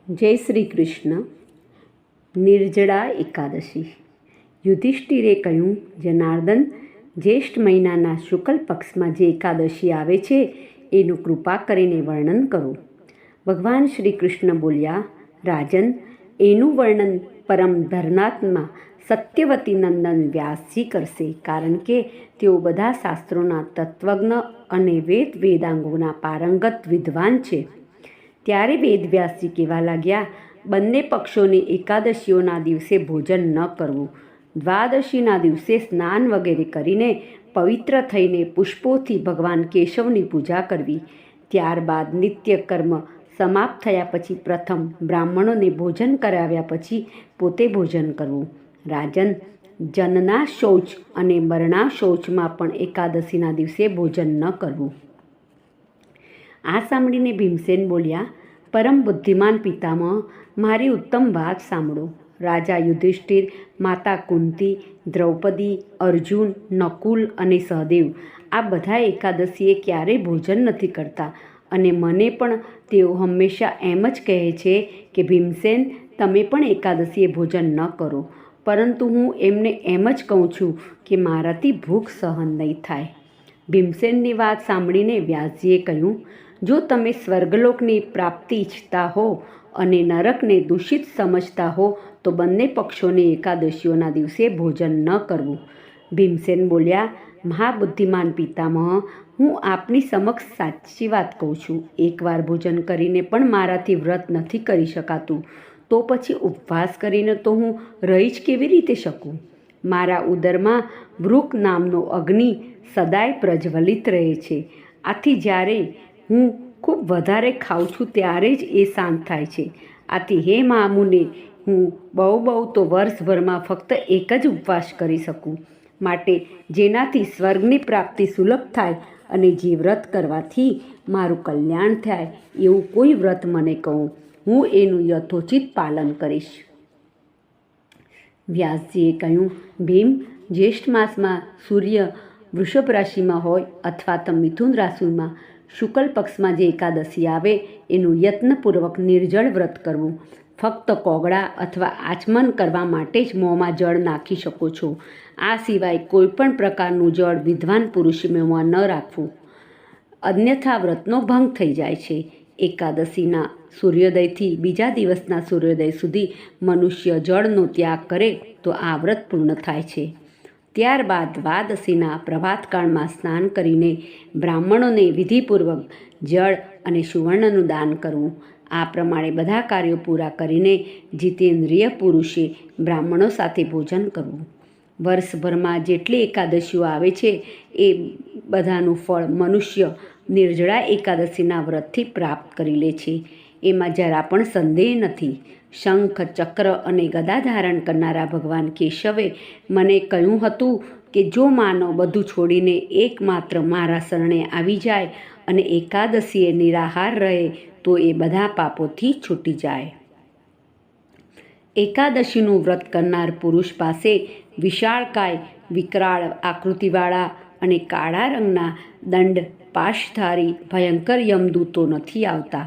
જય શ્રી કૃષ્ણ. નિર્જળા એકાદશી. યુધિષ્ઠિરે કહ્યું, જનાર્દન, જ્યેષ્ઠ મહિનાના શુક્લ પક્ષમાં જે એકાદશી આવે છે એનું કૃપા કરીને વર્ણન કરો. ભગવાન શ્રી કૃષ્ણ બોલ્યા, રાજન, એનું વર્ણન પરમ ધર્માત્મા સત્યવતી નંદન વ્યાસજી કરશે, કારણ કે તેઓ બધા શાસ્ત્રોના તત્વજ્ઞ અને વેદાંગોના પારંગત વિદ્વાન છે. ત્યારે વેદવ્યાસજી કહેવા લાગ્યા, બંને પક્ષોની એકાદશીઓના દિવસે ભોજન ન કરવું. દ્વાદશીના દિવસે સ્નાન વગેરે કરીને પવિત્ર થઈને પુષ્પોથી ભગવાન કેશવની પૂજા કરવી. ત્યારબાદ નિત્ય કર્મ સમાપ્ત થયા પછી પ્રથમ બ્રાહ્મણોને ભોજન કરાવ્યા પછી પોતે ભોજન કરવું. રાજન, જનના શૌચ અને મરણા શૌચમાં પણ એકાદશીના દિવસે ભોજન ન કરવું. આ સાંભળીને ભીમસેન બોલ્યા, પરમ બુદ્ધિમાન પિતામહ, મારી ઉત્તમ વાત સાંભળો. રાજા યુધિષ્ઠિર, માતા કુંતી, દ્રૌપદી, અર્જુન, નકુલ અને સહદેવ આ બધા એકાદશીએ ક્યારેય ભોજન નથી કરતા અને મને પણ તેઓ હંમેશા એમ જ કહે છે કે ભીમસેન, તમે પણ એકાદશીએ ભોજન ન કરો. પરંતુ હું એમને એમ જ કહું છું કે મારાથી ભૂખ સહન નહીં થાય. ભીમસેનની વાત સાંભળીને વ્યાસજીએ કહ્યું, જો તમે સ્વર્ગલોકની પ્રાપ્તિ ઈચ્છતા હો અને નરકને દૂષિત સમજતા હો તો બંને પક્ષોની એકાદશીઓના દિવસે ભોજન ન કરવું. ભીમસેન બોલ્યા, મહાબુદ્ધિમાન પિતામહ, હું આપની સમક્ષ સાચી વાત કહું છું. એકવાર ભોજન કરીને પણ મારાથી વ્રત નથી કરી શકાતું, તો પછી ઉપવાસ કરીને તો હું રહી જ કેવી રીતે શકું? મારા ઉદરમાં વૃક નામનો અગ્નિ સદાય પ્રજ્વલિત રહે છે. આથી જ્યારે હું ખૂબ વધારે ખાઉં છું ત્યારે જ એ શાંત થાય છે. આથી હે મહામુને, હું બહુ તો વર્ષભરમાં ફક્ત એક જ ઉપવાસ કરી શકું. માટે જેનાથી સ્વર્ગની પ્રાપ્તિ સુલભ થાય અને જે વ્રત કરવાથી મારું કલ્યાણ થાય એવું કોઈ વ્રત મને કહું, હું એનું યથોચિત પાલન કરીશ. વ્યાસજીએ કહ્યું, ભીમ, જ્યેષ્ઠ માસમાં સૂર્ય વૃષભ રાશિમાં હોય અથવા તો મિથુન રાશિમાં શુક્લ પક્ષમાં જે એકાદશી આવે એનું યત્નપૂર્વક નિર્જળ વ્રત કરવું. ફક્ત કોગળા અથવા આચમન કરવા માટે જ મોંમાં જળ નાખી શકો છો. આ સિવાય કોઈ પણ પ્રકારનું જળ વિદ્વાન પુરુષે મોંમાં ન રાખવું, અન્યથા વ્રતનો ભંગ થઈ જાય છે. એકાદશીના સૂર્યોદયથી બીજા દિવસના સૂર્યોદય સુધી મનુષ્ય જળનો ત્યાગ કરે તો આ વ્રત પૂર્ણ થાય છે. ત્યારબાદ દ્વાદશીના પ્રભાતકાળમાં સ્નાન કરીને બ્રાહ્મણોને વિધિપૂર્વક જળ અને સુવર્ણનું દાન કરવું. આ પ્રમાણે બધા કાર્યો પૂરા કરીને જીતેન્દ્રિય પુરુષે બ્રાહ્મણો સાથે ભોજન કરવું. વર્ષભરમાં જેટલી એકાદશીઓ આવે છે એ બધાનું ફળ મનુષ્ય નિર્જળા એકાદશીના વ્રતથી પ્રાપ્ત કરી લે છે. એમાં જરા પણ સંદેહ નથી. શંખ, ચક્ર અને ગદા ધારણ કરનારા ભગવાન કેશવે મને કહ્યું હતું કે જો માનવ બધું છોડીને એકમાત્ર મારા શરણે આવી જાય અને એકાદશીએ નિરાહાર રહે તો એ બધા પાપોથી છૂટી જાય. એકાદશીનું વ્રત કરનાર પુરુષ પાસે વિશાળકાય, વિકરાળ આકૃતિવાળા અને કાળા રંગના દંડ પાશધારી ભયંકર યમદૂતો નથી આવતા.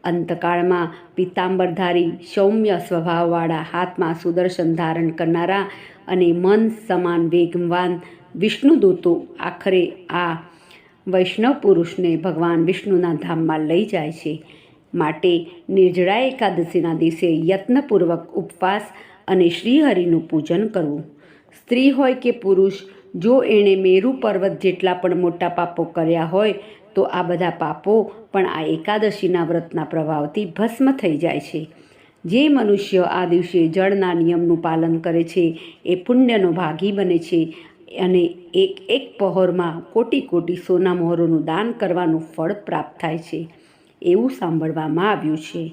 અંતકાળમાં પિતાંબરધારી, સૌમ્ય સ્વભાવવાળા, હાથમાં સુદર્શન ધારણ કરનારા અને મન સમાન વેગવાન વિષ્ણુદૂતો આખરે આ વૈષ્ણવ પુરુષને ભગવાન વિષ્ણુના ધામમાં લઈ જાય છે. માટે નિર્જળા એકાદશીના દિવસે યત્નપૂર્વક ઉપવાસ અને શ્રીહરિનું પૂજન કરવું. સ્ત્રી હોય કે પુરુષ, જો એણે મેરુ પર્વત જેટલા પણ મોટા પાપો કર્યા હોય તો આ બધા પાપો પણ આ એકાદશીના વ્રતના પ્રભાવથી ભસ્મ થઈ જાય છે. જે મનુષ્ય આ દિવસે જળના નિયમનું પાલન કરે છે એ પુણ્યનો ભાગી બને છે અને એક પહોરમાં કોટી સોના મોહરોનું દાન કરવાનું ફળ પ્રાપ્ત થાય છે, એવું સાંભળવામાં આવ્યું છે.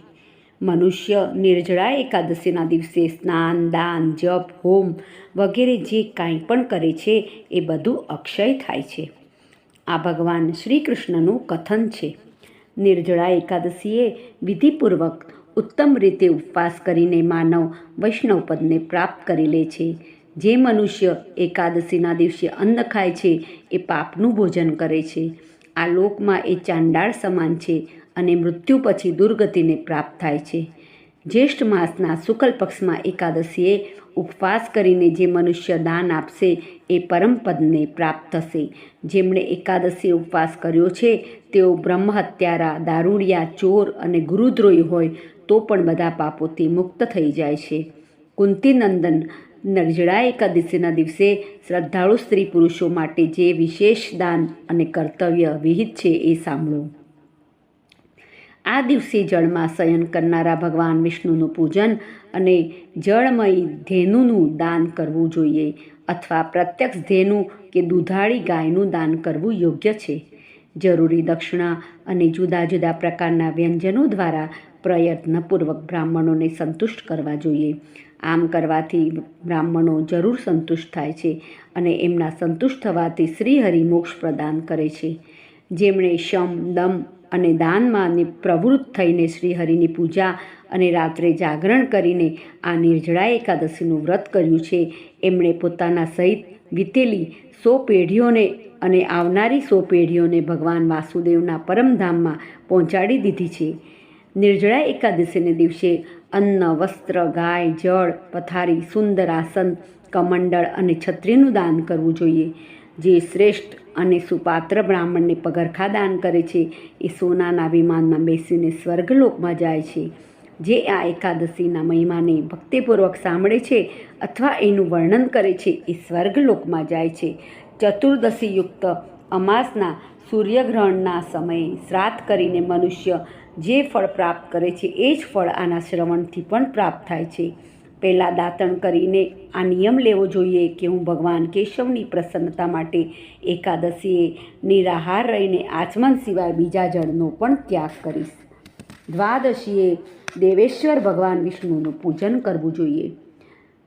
મનુષ્ય નિર્જળા એકાદશીના દિવસે સ્નાન, દાન, જપ, હોમ વગેરે જે કાંઈ પણ કરે છે એ બધું અક્ષય થાય છે. આ ભગવાન શ્રી કૃષ્ણનું કથન છે. નિર્જળા એકાદશીએ વિધિપૂર્વક ઉત્તમ રીતે ઉપવાસ કરીને માનવ વૈષ્ણવપદને પ્રાપ્ત કરી લે છે. જે મનુષ્ય એકાદશીના દિવસે અન્ન ખાય છે એ પાપનું ભોજન કરે છે. આ લોકમાં એ ચાંડાળ સમાન છે અને મૃત્યુ પછી દુર્ગતિને પ્રાપ્ત થાય છે. જ્યેષ્ઠ માસના શુક્લ પક્ષમાં એકાદશીએ ઉપવાસ કરીને જે મનુષ્ય દાન આપશે એ પરમપદને પ્રાપ્ત થશે. જેમણે એકાદશી ઉપવાસ કર્યો છે તેઓ બ્રહ્મહત્યારા, દારૂડિયા, ચોર અને ગુરુદ્રોહી હોય તો પણ બધા પાપોથી મુક્ત થઈ જાય છે. કુંતીનંદન નિર્જળા એકાદશીના દિવસે શ્રદ્ધાળુ સ્ત્રી પુરુષો માટે જે વિશેષ દાન અને કર્તવ્ય વિહિત છે એ સાંભળો. આ દિવસે જળમાં શયન કરનારા ભગવાન વિષ્ણુનું પૂજન અને જળમય ધેનુનું દાન કરવું જોઈએ અથવા પ્રત્યક્ષ ધેનુ કે દૂધાળી ગાયનું દાન કરવું યોગ્ય છે. જરૂરી દક્ષિણા અને જુદા જુદા પ્રકારના વ્યંજનો દ્વારા પ્રયત્નપૂર્વક બ્રાહ્મણોને સંતુષ્ટ કરવા જોઈએ. આમ કરવાથી બ્રાહ્મણો જરૂર સંતુષ્ટ થાય છે અને એમના સંતુષ્ટ થવાથી શ્રીહરિ મોક્ષ પ્રદાન કરે છે. જેમણે શમ, દમ અને દાનમાં પ્રવૃત્ત થઈને શ્રીહરિની પૂજા અને રાત્રે જાગરણ કરીને આ નિર્જળા એકાદશીનું વ્રત કર્યું છે એમણે પોતાના સહિત વીતેલી 100 પેઢીઓને અને આવનારી 100 પેઢીઓને ભગવાન વાસુદેવના પરમધામમાં પહોંચાડી દીધી છે. નિર્જળા એકાદશીને દિવસે અન્ન, વસ્ત્ર, ગાય, જળ, પથારી, સુંદર આસન, કમંડળ અને છત્રીનું દાન કરવું જોઈએ. જે શ્રેષ્ઠ અને સુપાત્ર બ્રાહ્મણને પગરખા દાન કરે છે એ સોનાના વિમાનમાં બેસીને સ્વર્ગલોકમાં જાય છે. જે આ એકાદશીના મહિમાને ભક્તિપૂર્વક સાંભળે છે અથવા એનું વર્ણન કરે છે એ સ્વર્ગલોકમાં જાય છે. ચતુર્દશીયુક્ત અમાસના સૂર્યગ્રહણના સમયે શ્રાદ્ધ કરીને મનુષ્ય જે ફળ પ્રાપ્ત કરે છે એ જ ફળ આના શ્રવણથી પણ પ્રાપ્ત થાય છે. પહેલાં દાતણ કરીને આ નિયમ લેવો જોઈએ કે હું ભગવાન કેશવની પ્રસન્નતા માટે એકાદશીએ નિરાહાર રહીને આચમન સિવાય બીજા જળનો પણ ત્યાગ કરીશ. દ્વાદશીએ દેવેશ્વર ભગવાન વિષ્ણુનું પૂજન કરવું જોઈએ.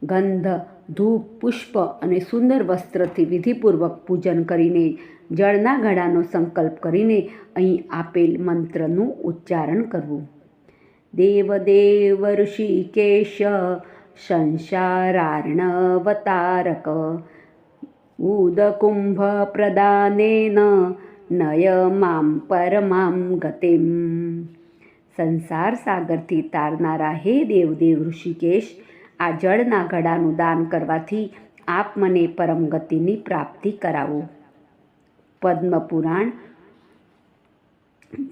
ગંધ, ધૂપ, પુષ્પ અને સુંદર વસ્ત્રથી વિધિપૂર્વક પૂજન કરીને જળના ઘડાનો સંકલ્પ કરીને અહીં આપેલ મંત્રનું ઉચ્ચારણ કરવું. દેવદેવ ઋષિકેશ સંસારાર્ણવતારક ઉદકુંભ પ્રદાનેન નય મામ પરમામ ગતિમ. સંસાર સાગરથી તારનારા હે દેવદેવ ઋષિકેશ, આ જળના ઘડાનું દાન કરવાથી આપ મને પરમ ગતિની પ્રાપ્તિ કરાવો. પદ્મપુરાણ.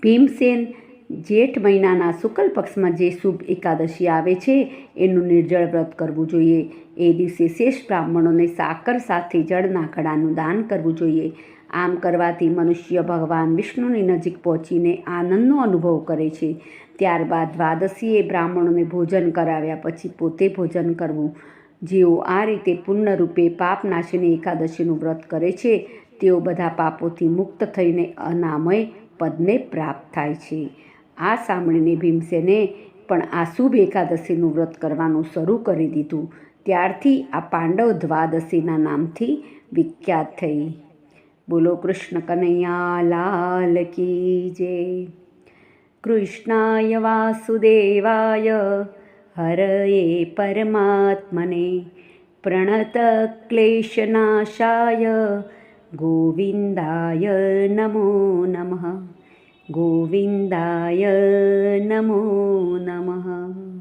ભીમસેન જેઠ મહિનાના શુક્લ પક્ષમાં જે શુભ એકાદશી આવે છે એનું નિર્જળ વ્રત કરવું જોઈએ. એ દિવસે શેષ બ્રાહ્મણોને સાકર સાથે જળના ઘડાનું દાન કરવું જોઈએ. આમ કરવાથી મનુષ્ય ભગવાન વિષ્ણુની નજીક પહોંચીને આનંદનો અનુભવ કરે છે. ત્યારબાદ દ્વાદશીએ બ્રાહ્મણોને ભોજન કરાવ્યા પછી પોતે ભોજન કરવું. જેઓ આ રીતે પૂર્ણરૂપે પાપનાશીની એકાદશીનું વ્રત કરે છે તેઓ બધા પાપોથી મુક્ત થઈને અનામય પદને પ્રાપ્ત થાય છે. આ સાંભળીને ભીમસેને પણ આ શુભ એકાદશીનું વ્રત કરવાનું શરૂ કરી દીધું. ત્યારથી આ પાંડવ દ્વાદશીના નામથી વિખ્યાત થઈ. બોલો કૃષ્ણ કનૈયા લાલ કી જય. કૃષ્ણાય વાસુદેવાય હરયે પરમાત્મને પ્રણત ક્લેશનાશાય ગોવિંદાય નમો નમઃ. ગોવિંદાય નમો નમઃ.